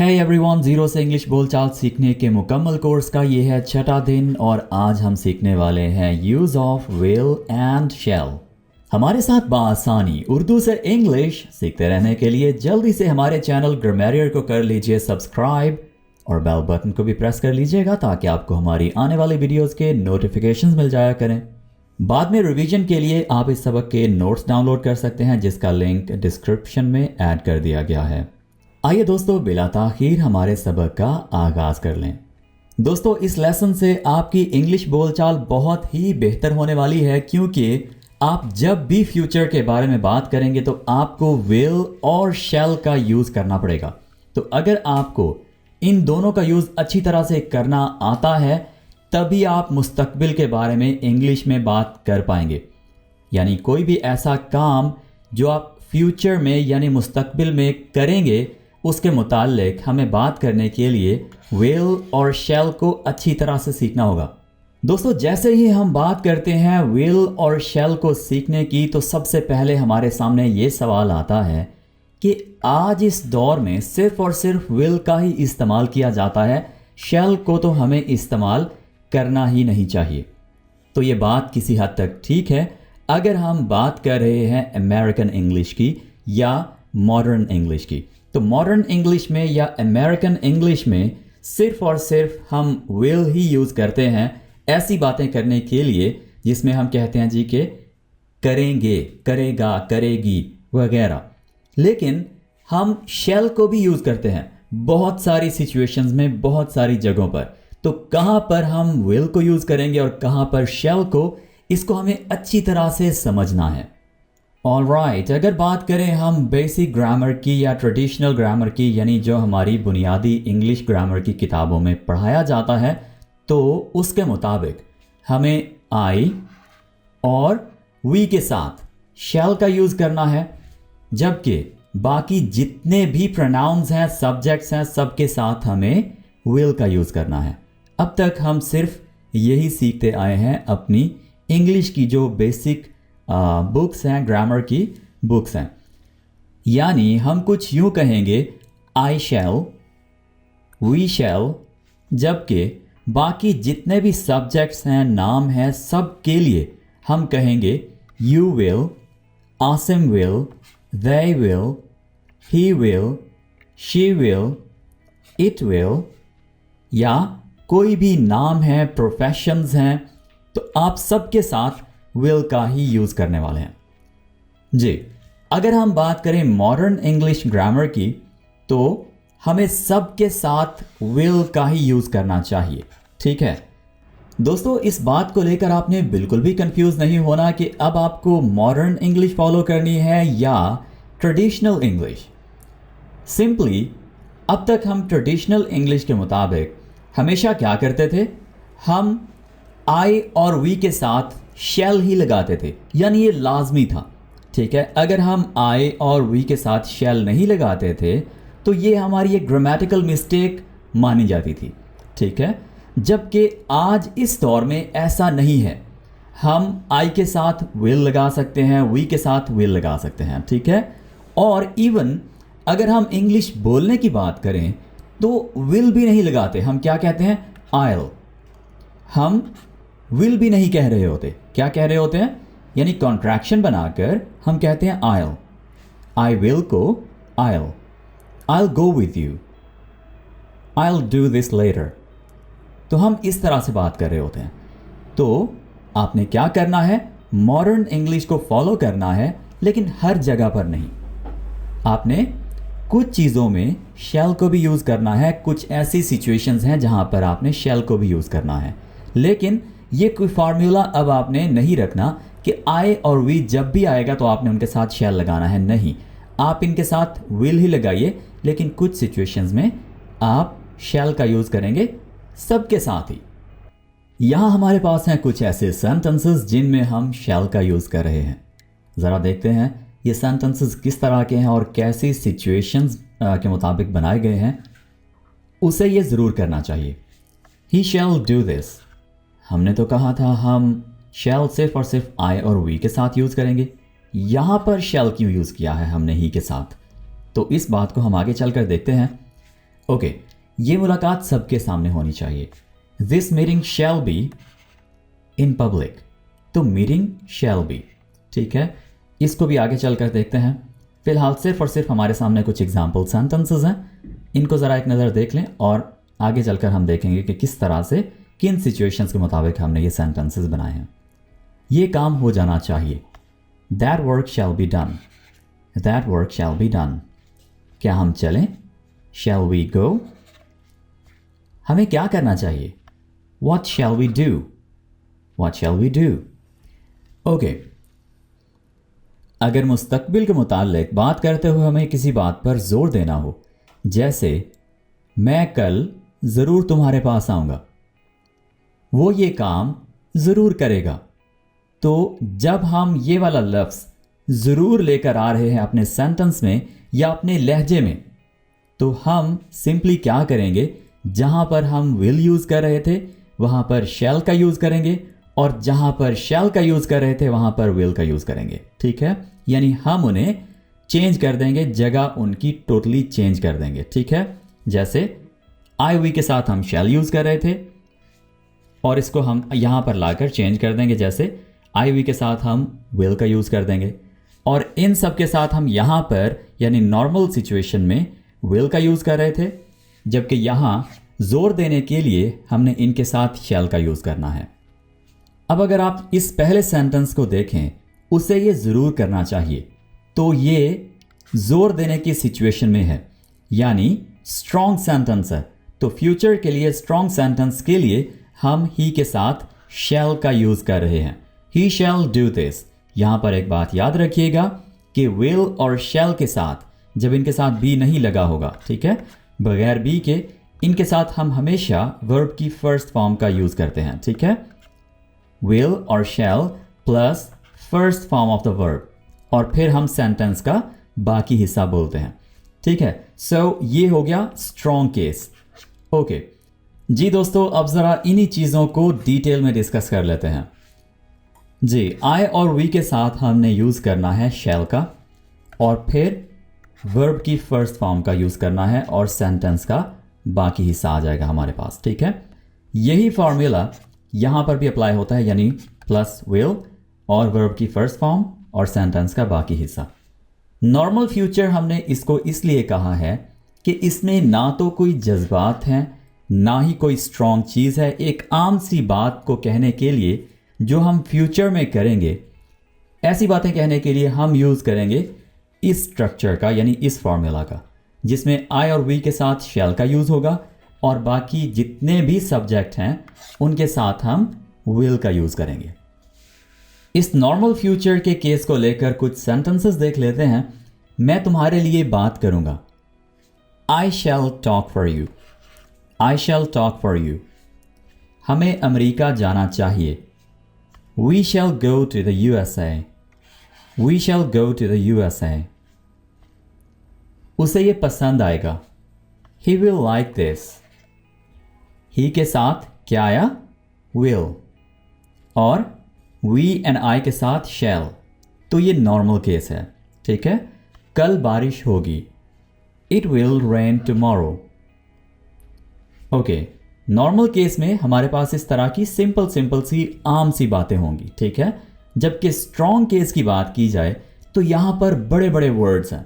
है everyone, zero से English बोलचाल सीखने के मुकम्मल कोर्स का ये है छठा दिन और आज हम सीखने वाले हैं use of will and shall. हमारे साथ बआसानी उर्दू से इंग्लिश सीखते रहने के लिए जल्दी से हमारे चैनल ग्रामरियर को कर लीजिए सब्सक्राइब और बेल बटन को भी प्रेस कर लीजिएगा ताकि आपको हमारी आने वाली वीडियोस के नोटिफिकेशंस मिल जाया करें। बाद में रिवीजन के लिए आप इस सबक के नोट्स डाउनलोड कर सकते हैं जिसका लिंक डिस्क्रिप्शन में ऐड कर दिया गया है। आइए दोस्तों, बिला ताखीर हमारे सबक का आगाज कर लें। दोस्तों, इस लेसन से आपकी इंग्लिश बोलचाल बहुत ही बेहतर होने वाली है क्योंकि आप जब भी फ्यूचर के बारे में बात करेंगे तो आपको विल और शैल का यूज़ करना पड़ेगा। तो अगर आपको इन दोनों का यूज़ अच्छी तरह से करना आता है तभी आप मुस्तकबिल के बारे में इंग्लिश में बात कर पाएंगे। यानी कोई भी ऐसा काम जो आप फ्यूचर में यानी मुस्तकबिल में करेंगे उसके मुताल्लिक हमें बात करने के लिए विल और शैल को अच्छी तरह से सीखना होगा। दोस्तों, जैसे ही हम बात करते हैं विल और शैल को सीखने की तो सबसे पहले हमारे सामने ये सवाल आता है कि आज इस दौर में सिर्फ और सिर्फ विल का ही इस्तेमाल किया जाता है, शैल को तो हमें इस्तेमाल करना ही नहीं चाहिए। तो ये बात किसी हद तक ठीक है अगर हम बात कर रहे हैं अमेरिकन इंग्लिश की या मॉडर्न इंग्लिश की। तो मॉडर्न इंग्लिश में या अमेरिकन इंग्लिश में सिर्फ और सिर्फ हम विल ही यूज़ करते हैं ऐसी बातें करने के लिए जिसमें हम कहते हैं जी कि करेंगे, करेगा, करेगी वगैरह। लेकिन हम शैल को भी यूज़ करते हैं बहुत सारी सिचुएशंस में, बहुत सारी जगहों पर। तो कहाँ पर हम विल को यूज़ करेंगे और कहाँ पर शैल को, इसको हमें अच्छी तरह से समझना है। ऑलराइट, अगर बात करें हम बेसिक ग्रामर की या ट्रेडिशनल ग्रामर की यानी जो हमारी बुनियादी इंग्लिश ग्रामर की किताबों में पढ़ाया जाता है तो उसके मुताबिक हमें आई और वी के साथ शैल का यूज़ करना है, जबकि बाकी जितने भी प्रोनाउंस हैं, सब्जेक्ट्स हैं, सबके साथ हमें विल का यूज़ करना है। अब तक हम सिर्फ यही सीखते आए हैं अपनी इंग्लिश की जो बेसिक बुक्स हैं, ग्रामर की बुक्स हैं। यानी हम कुछ यूँ कहेंगे आई शैल, वी शैल, जबकि बाकी जितने भी सब्जेक्ट्स हैं, नाम हैं, सब के लिए हम कहेंगे you will, Asim will, they will, he will, she will, it will। या कोई भी नाम है, प्रोफेशंस हैं, तो आप सबके साथ will का ही यूज़ करने वाले हैं जी। अगर हम बात करें मॉडर्न इंग्लिश ग्रामर की तो हमें सबके साथ will का ही यूज़ करना चाहिए, ठीक है दोस्तों। इस बात को लेकर आपने बिल्कुल भी कंफ्यूज नहीं होना कि अब आपको मॉडर्न इंग्लिश फॉलो करनी है या ट्रेडिशनल इंग्लिश। सिंपली अब तक हम ट्रेडिशनल इंग्लिश के मुताबिक हमेशा क्या करते थे, हम आई और वी के साथ शैल ही लगाते थे, यानी ये लाजमी था, ठीक है। अगर हम आई और वी के साथ शैल नहीं लगाते थे तो ये हमारी एक ग्रामेटिकल मिस्टेक मानी जाती थी, ठीक है। जबकि आज इस दौर में ऐसा नहीं है, हम आई के साथ विल लगा सकते हैं, वी के साथ विल लगा सकते हैं, ठीक है। और इवन अगर हम इंग्लिश बोलने की बात करें तो विल भी नहीं लगाते, हम क्या कहते हैं आयल। हम विल भी नहीं कह रहे होते, क्या कह रहे होते हैं, यानी कॉन्ट्रैक्शन बनाकर हम कहते हैं I'll. I will go I'll, I will go with you, I will do this later. तो हम इस तरह से बात कर रहे होते हैं। तो आपने क्या करना है, मॉडर्न इंग्लिश को फॉलो करना है, लेकिन हर जगह पर नहीं। आपने कुछ चीज़ों में शैल को भी यूज़ करना है, कुछ ऐसी सिचुएशंस हैं जहां पर आपने शैल को भी यूज़ करना है। लेकिन ये कोई फार्मूला अब आपने नहीं रखना कि आई और वी जब भी आएगा तो आपने उनके साथ शैल लगाना है, नहीं। आप इनके साथ विल ही लगाइए, लेकिन कुछ सिचुएशंस में आप शैल का यूज़ करेंगे सबके साथ ही। यहाँ हमारे पास हैं कुछ ऐसे सेंटेंसेस जिनमें हम शैल का यूज़ कर रहे हैं। ज़रा देखते हैं ये सेंटेंसेस किस तरह के हैं और कैसी सिचुएशंस के मुताबिक बनाए गए हैं। उसे ये ज़रूर करना चाहिए। ही शैल डू दिस, हमने तो कहा था हम शैल सिर्फ और सिर्फ आई और वी के साथ यूज़ करेंगे, यहाँ पर शैल क्यों यूज़ किया है हमने ही के साथ, तो इस बात को हम आगे चलकर देखते हैं। ओके, ये मुलाकात सबके सामने होनी चाहिए। This meeting shall be in public, तो मीटिंग शैल बी, ठीक है। इसको भी आगे चलकर देखते हैं। फिलहाल सिर्फ और सिर्फ हमारे सामने कुछ एग्जाम्पल सेंटेंसेस हैं, इनको ज़रा एक नज़र देख लें और आगे चलकर हम देखेंगे कि किस तरह से किन सिचुएशंस के मुताबिक हमने ये सेंटेंसेस बनाए हैं। ये काम हो जाना चाहिए, that work shell be done, that work shell be done. क्या हम चलें, शैल वी गो। हमें क्या करना चाहिए, what shall we do, what shall we do. Okay, अगर मुस्तकबिल के मुताल्लिक बात करते हुए हमें किसी बात पर जोर देना हो, जैसे मैं कल ज़रूर तुम्हारे पास आऊँगा, वो ये काम ज़रूर करेगा, तो जब हम ये वाला लफ्ज़ ज़रूर लेकर आ रहे हैं अपने सेंटेंस में या अपने लहजे में, तो हम सिंपली क्या करेंगे, जहाँ पर हम विल यूज़ कर रहे थे वहाँ पर शैल का यूज़ करेंगे और जहाँ पर शैल का यूज़ कर रहे थे वहाँ पर विल का यूज़ करेंगे, ठीक है। यानी हम उन्हें चेंज कर देंगे, जगह उनकी टोटली चेंज कर देंगे, ठीक है। जैसे आई वी के साथ हम शैल यूज़ कर रहे थे और इसको हम यहाँ पर लाकर चेंज कर देंगे, जैसे आई वी के साथ हम विल का यूज़ कर देंगे और इन सब के साथ हम यहाँ पर यानी नॉर्मल सिचुएशन में विल का यूज़ कर रहे थे, जबकि यहाँ जोर देने के लिए हमने इनके साथ शैल का यूज़ करना है। अब अगर आप इस पहले सेंटेंस को देखें, उसे ये ज़रूर करना चाहिए, तो ये जोर देने की सिचुएशन में है, यानी स्ट्रॉन्ग सेंटेंस है। तो फ्यूचर के लिए स्ट्रॉन्ग सेंटेंस के लिए हम ही के साथ शैल का यूज़ कर रहे हैं, ही शैल डू दिस। यहाँ पर एक बात याद रखिएगा कि विल और शैल के साथ जब इनके साथ बी नहीं लगा होगा, ठीक है, बगैर बी के, इनके साथ हम हमेशा वर्ब की फर्स्ट फॉर्म का यूज़ करते हैं, ठीक है। विल और शैल plus first form of the verb और फिर हम सेंटेंस का बाकी हिस्सा बोलते हैं, ठीक है। सो ये हो गया स्ट्रॉन्ग केस। ओके जी दोस्तों, अब ज़रा इन्हीं चीज़ों को डिटेल में डिस्कस कर लेते हैं। जी, आई और वी के साथ हमने यूज़ करना है शैल का और फिर वर्ब की फर्स्ट फॉर्म का यूज़ करना है और सेंटेंस का बाकी हिस्सा आ जाएगा हमारे पास, ठीक है। यही फॉर्मूला यहाँ पर भी अप्लाई होता है, यानी प्लस विल और वर्ब की फर्स्ट फॉर्म और सेंटेंस का बाकी हिस्सा। नॉर्मल फ्यूचर हमने इसको इसलिए कहा है कि इसमें ना तो कोई जज्बात हैं, ना ही कोई स्ट्रॉन्ग चीज़ है। एक आम सी बात को कहने के लिए जो हम फ्यूचर में करेंगे, ऐसी बातें कहने के लिए हम यूज़ करेंगे इस स्ट्रक्चर का, यानी इस फॉर्मूला का, जिसमें आई और वी के साथ शैल का यूज़ होगा और बाकी जितने भी सब्जेक्ट हैं उनके साथ हम विल का यूज़ करेंगे। इस नॉर्मल फ्यूचर के केस को लेकर कुछ सेंटेंसेस देख लेते हैं। मैं तुम्हारे लिए बात करूँगा, I shall talk for you, I shall talk for you. हमें अमेरिका जाना चाहिए, we shall go to the USA, we shall go to the USA। उसे ये पसंद आएगा, he will like this. He के साथ क्या आया, विल, और वी एंड आई के साथ शैल, तो ये नॉर्मल केस है, ठीक है। कल बारिश होगी, it will rain tomorrow. Okay, normal case में हमारे पास इस तरह की सिंपल सी आम सी बातें होंगी, ठीक है। जबकि स्ट्रॉन्ग केस की बात की जाए तो यहाँ पर बड़े बड़े वर्ड्स हैं।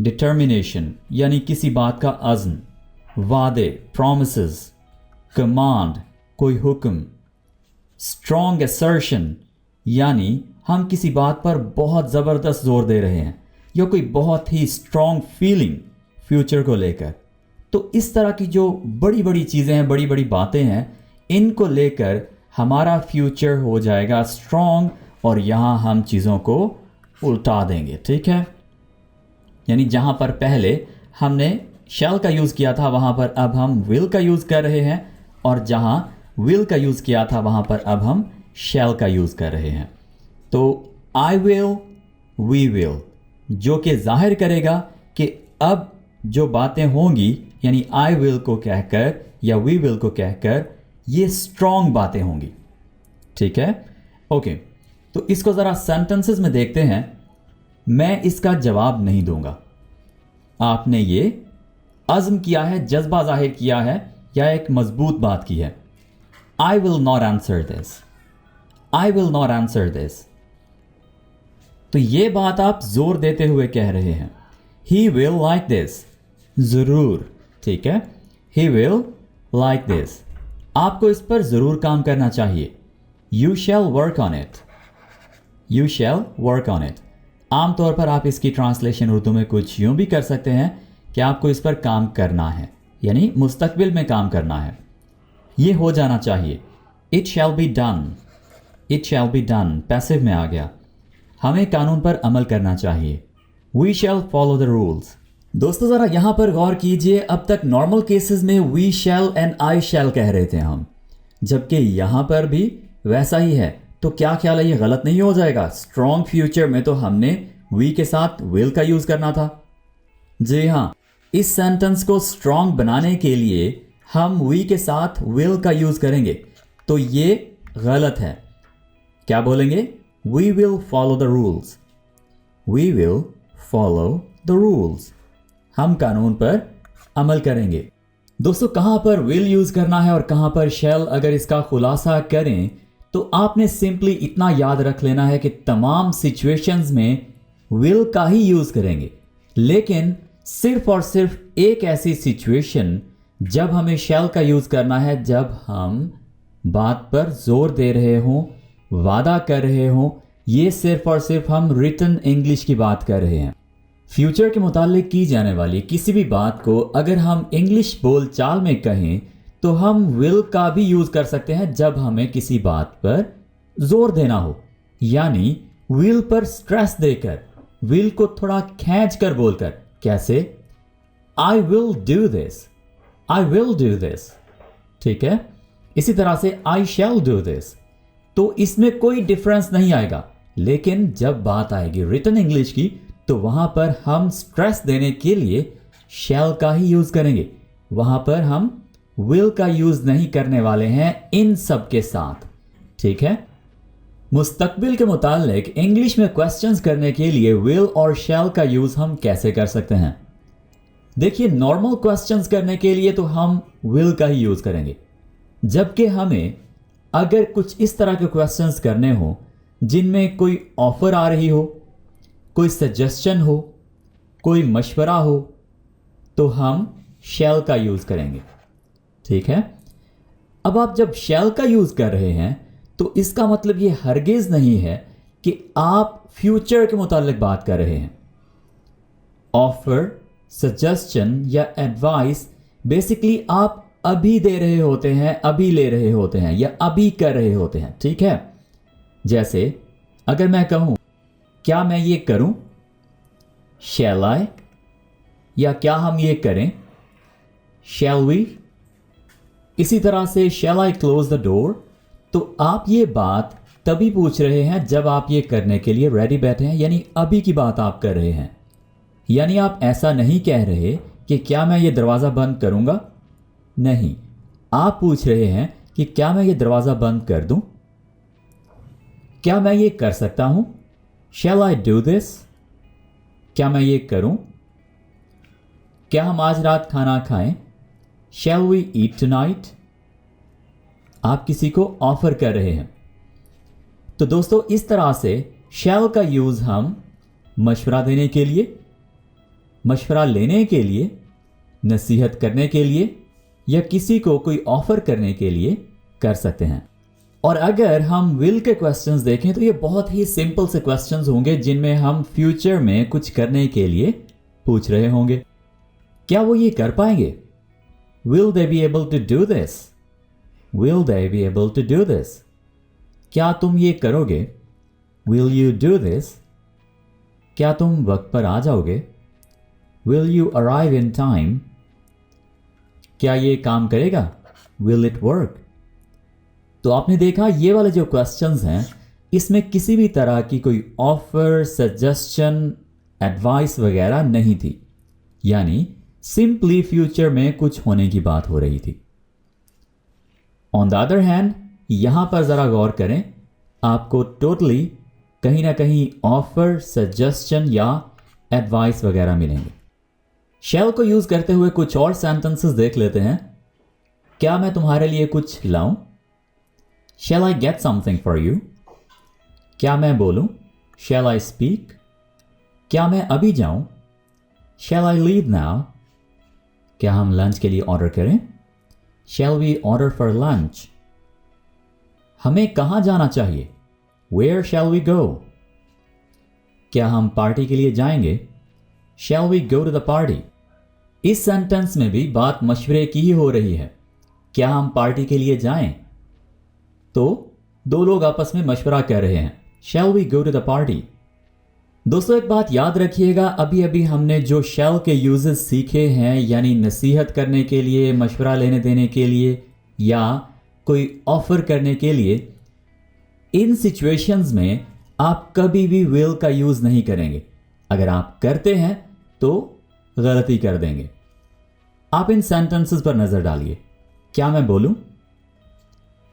डिटर्मिनेशन यानी किसी बात का अज़्म, वादे प्रोमिसेस, कमांड कोई हुक्म, स्ट्रॉन्ग असर्शन यानी हम किसी बात पर बहुत ज़बरदस्त जोर दे रहे हैं या कोई बहुत ही स्ट्रॉन्ग फीलिंग फ्यूचर को लेकर। तो इस तरह की जो बड़ी बड़ी चीज़ें हैं, बड़ी बड़ी बातें हैं, इनको लेकर हमारा फ्यूचर हो जाएगा स्ट्रॉन्ग और यहाँ हम चीज़ों को उल्टा देंगे, ठीक है। यानी जहाँ पर पहले हमने शैल का यूज़ किया था वहाँ पर अब हम विल का यूज़ कर रहे हैं और जहाँ विल का यूज़ किया था वहाँ पर अब हम शैल का यूज़ कर रहे हैं। तो आई विल, वी विल, जो कि जाहिर करेगा कि अब जो बातें होंगी यानी आई विल को कहकर या वी विल को कहकर ये स्ट्रॉन्ग बातें होंगी, ठीक है। ओके, तो इसको ज़रा सेंटेंसेस में देखते हैं। मैं इसका जवाब नहीं दूंगा, आपने ये अज़्म किया है, जज्बा जाहिर किया है या एक मजबूत बात की है। I will not answer this, I will not answer this. तो ये बात आप जोर देते हुए कह रहे हैं। ही विल लाइक दिस, ज़रूर, ठीक है, ही विल लाइक दिस। आपको इस पर ज़रूर काम करना चाहिए। You shall work on it, you shall work on it. आमतौर पर आप इसकी ट्रांसलेशन उर्दू में कुछ यूं भी कर सकते हैं कि आपको इस पर काम करना है, यानी मुस्तकबिल में काम करना है। ये हो जाना चाहिए। It shall be done, it shall be done passive में आ गया। हमें कानून पर अमल करना चाहिए। We shall follow the rules. दोस्तों ज़रा यहाँ पर गौर कीजिए, अब तक नॉर्मल केसेस में we shall and I shall कह रहे थे हम, जबकि यहाँ पर भी वैसा ही है। तो क्या ख्याल है, ये गलत नहीं हो जाएगा? स्ट्रॉन्ग फ्यूचर में तो हमने वी के साथ विल का यूज़ करना था। जी हाँ, इस सेंटेंस को स्ट्रॉन्ग बनाने के लिए हम वी के साथ विल का यूज़ करेंगे, तो ये गलत है। क्या बोलेंगे? We will follow the rules, we will follow the rules. हम कानून पर अमल करेंगे। दोस्तों, कहाँ पर विल यूज़ करना है और कहाँ पर शैल, अगर इसका खुलासा करें तो आपने सिंपली इतना याद रख लेना है कि तमाम सिचुएशंस में विल का ही यूज़ करेंगे, लेकिन सिर्फ और सिर्फ एक ऐसी सिचुएशन जब हमें शैल का यूज़ करना है, जब हम बात पर जोर दे रहे हों, वादा कर रहे हों। ये सिर्फ और सिर्फ हम रिटन इंग्लिश की बात कर रहे हैं। फ्यूचर के मुताल्लिक की जाने वाली किसी भी बात को अगर हम इंग्लिश बोलचाल में कहें तो हम विल का भी यूज़ कर सकते हैं जब हमें किसी बात पर जोर देना हो, यानी विल पर स्ट्रेस देकर, विल को थोड़ा खींच कर बोलकर। कैसे? आई will do this, I will do this, ठीक है। इसी तरह से आई शैल डू दिस, तो इसमें कोई डिफरेंस नहीं आएगा। लेकिन जब बात आएगी रिटन इंग्लिश की तो वहां पर हम स्ट्रेस देने के लिए शैल का ही यूज करेंगे। वहां पर हम विल का यूज नहीं करने वाले हैं इन सब के साथ, ठीक है। मुस्तकबिल के मुतालिक इंग्लिश में क्वेश्चंस करने के लिए विल और शैल का यूज हम कैसे कर सकते हैं? देखिए, नॉर्मल क्वेश्चंस करने के लिए तो हम विल का ही यूज करेंगे, जबकि हमें अगर कुछ इस तरह के क्वेश्चंस करने हो जिनमें कोई ऑफर आ रही हो, कोई सजेशन हो, कोई मशवरा हो, तो हम शैल का यूज करेंगे, ठीक है। अब आप जब शैल का यूज कर रहे हैं तो इसका मतलब ये हरगिज नहीं है कि आप फ्यूचर के मुतालिक बात कर रहे हैं। ऑफर, सजेशन या एडवाइस बेसिकली आप अभी दे रहे होते हैं, अभी ले रहे होते हैं या अभी कर रहे होते हैं, ठीक है। जैसे अगर मैं कहूं क्या मैं ये करूं, शैल आई, या क्या हम ये करें, शैल वी। इसी तरह से शैल आई क्लोज द डोर, तो आप ये बात तभी पूछ रहे हैं जब आप ये करने के लिए रेडी बैठे हैं, यानी अभी की बात आप कर रहे हैं। यानी आप ऐसा नहीं कह रहे कि क्या मैं ये दरवाज़ा बंद करूंगा, नहीं, आप पूछ रहे हैं कि क्या मैं ये दरवाज़ा बंद कर दूं, क्या मैं ये कर सकता हूं, शैल आई डू दिस, क्या मैं ये करूं, क्या हम आज रात खाना खाएं, शैल वी ईट टुनाइट। आप किसी को ऑफर कर रहे हैं। तो दोस्तों, इस तरह से शैल का यूज हम मशवरा देने के लिए, मशवरा लेने के लिए, नसीहत करने के लिए या किसी को कोई ऑफर करने के लिए कर सकते हैं। और अगर हम विल के क्वेश्चंस देखें तो ये बहुत ही सिंपल से क्वेश्चंस होंगे जिनमें हम फ्यूचर में कुछ करने के लिए पूछ रहे होंगे। क्या वो ये कर पाएंगे? Will they be able to do this, will they be able to do this. क्या तुम ये करोगे, विल यू डू दिस। क्या तुम वक्त पर आ जाओगे, will you arrive in time. क्या ये काम करेगा, विल इट वर्क। तो आपने देखा ये वाले जो क्वेश्चंस हैं इसमें किसी भी तरह की कोई ऑफर, सजेशन, एडवाइस वगैरह नहीं थी, यानी सिंपली फ्यूचर में कुछ होने की बात हो रही थी। ऑन द अदर हैंड यहां पर जरा गौर करें, आपको टोटली कहीं ना कहीं ऑफर, सजेशन या एडवाइस वगैरह मिलेंगे। शैल को यूज करते हुए कुछ और सेंटेंसेस देख लेते हैं। क्या मैं तुम्हारे लिए कुछ लाऊं? Shall I get something for you? क्या मैं बोलूं? Shall I speak? क्या मैं अभी जाऊं? Shall I leave now? क्या हम लंच के लिए ऑर्डर करें? Shall we order for lunch? हमें कहां जाना चाहिए? Where shall we go? क्या हम पार्टी के लिए जाएंगे? Shall we go to the party? इस सेंटेंस में भी बात मशवरे की ही हो रही है। क्या हम पार्टी के लिए जाएं? तो दो लोग आपस में मशवरा कर रहे हैं, shall we go to the party? दोस्तों एक बात याद रखिएगा, अभी अभी हमने जो शैल के यूजेस सीखे हैं, यानी नसीहत करने के लिए, मशवरा लेने देने के लिए या कोई ऑफर करने के लिए, इन सिचुएशंस में आप कभी भी विल का यूज नहीं करेंगे। अगर आप करते हैं तो गलती कर देंगे। आप इन सेंटेंसेस पर नजर डालिए। क्या मैं बोलूं?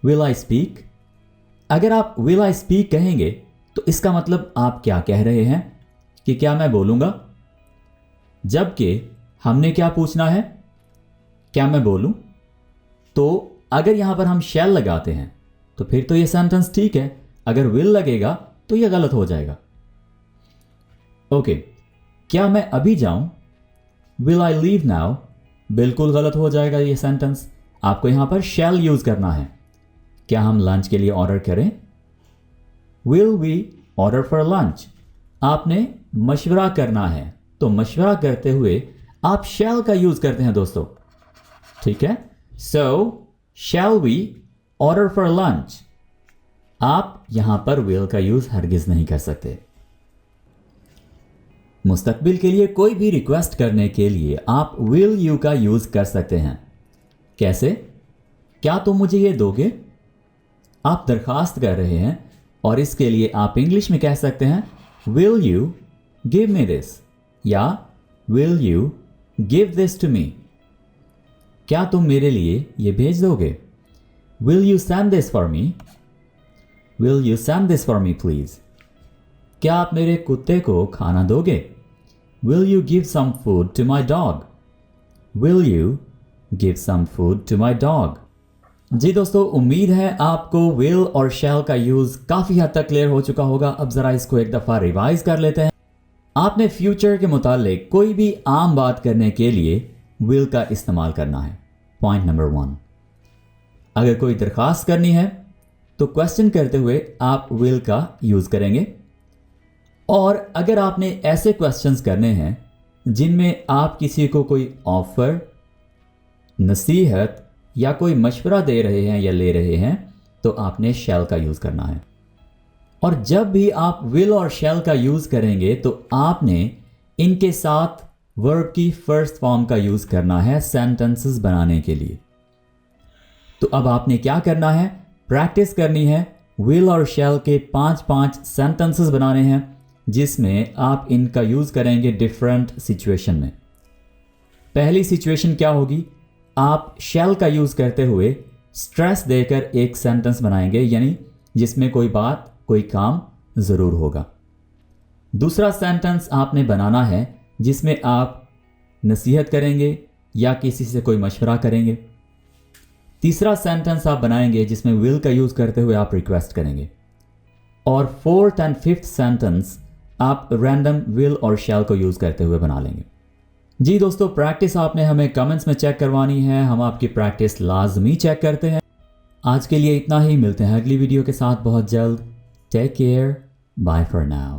Will I speak? अगर आप विल आई स्पीक कहेंगे तो इसका मतलब आप क्या कह रहे हैं कि क्या मैं बोलूंगा, जबकि हमने क्या पूछना है, क्या मैं बोलूं? तो अगर यहां पर हम शैल लगाते हैं तो फिर तो यह सेंटेंस ठीक है, अगर विल लगेगा तो यह गलत हो जाएगा। ओके, क्या मैं अभी जाऊं? Will I leave now? बिल्कुल गलत हो जाएगा यह सेंटेंस। आपको यहां पर शैल यूज करना है। क्या हम लंच के लिए ऑर्डर करें? Will we order for lunch? आपने मशवरा करना है, तो मशवरा करते हुए आप शैल का यूज करते हैं दोस्तों, ठीक है। So shall we order for lunch? आप यहां पर विल का यूज हरगिज नहीं कर सकते। मुस्तकबिल के लिए कोई भी रिक्वेस्ट करने के लिए आप विल यू का यूज कर सकते हैं। कैसे? क्या तुम मुझे ये दोगे? आप दरखास्त कर रहे हैं और इसके लिए आप इंग्लिश में कह सकते हैं will you give me this या will you give this to me? क्या तुम मेरे लिए ये भेज दोगे? Will you send this for me? Will you send this for me please? क्या आप मेरे कुत्ते को खाना दोगे? Will you give some food to my dog? Will you give some food to my dog? जी दोस्तों, उम्मीद है आपको विल और शैल का यूज काफी हद तक क्लियर हो चुका होगा। अब जरा इसको एक दफा रिवाइज कर लेते हैं। आपने फ्यूचर के मुतालिक कोई भी आम बात करने के लिए विल का इस्तेमाल करना है। पॉइंट नंबर 1, अगर कोई दरखास्त करनी है तो क्वेश्चन करते हुए आप विल का यूज करेंगे। और अगर आपने ऐसे क्वेश्चंस करने हैं जिनमें आप किसी को कोई ऑफर, नसीहत या कोई मशवरा दे रहे हैं या ले रहे हैं, तो आपने शैल का यूज करना है। और जब भी आप विल और शैल का यूज करेंगे तो आपने इनके साथ वर्ब की फर्स्ट फॉर्म का यूज करना है सेंटेंसेस बनाने के लिए। तो अब आपने क्या करना है, प्रैक्टिस करनी है। विल और शैल के 5-5 सेंटेंसेस बनाने हैं जिसमें आप इनका यूज करेंगे डिफरेंट सिचुएशन में। पहली सिचुएशन क्या होगी, आप शैल का यूज करते हुए स्ट्रेस देकर एक सेंटेंस बनाएंगे, यानी जिसमें कोई बात, कोई काम जरूर होगा। दूसरा सेंटेंस आपने बनाना है जिसमें आप नसीहत करेंगे या किसी से कोई मशवरा करेंगे। तीसरा सेंटेंस आप बनाएंगे जिसमें विल का यूज करते हुए आप रिक्वेस्ट करेंगे। और फोर्थ एंड फिफ्थ सेंटेंस आप रैंडम विल और शैल को यूज करते हुए बना लेंगे। जी दोस्तों, प्रैक्टिस आपने हमें कमेंट्स में चेक करवानी है, हम आपकी प्रैक्टिस लाजमी चेक करते हैं। आज के लिए इतना ही, मिलते हैं अगली वीडियो के साथ बहुत जल्द। Take care, bye for now.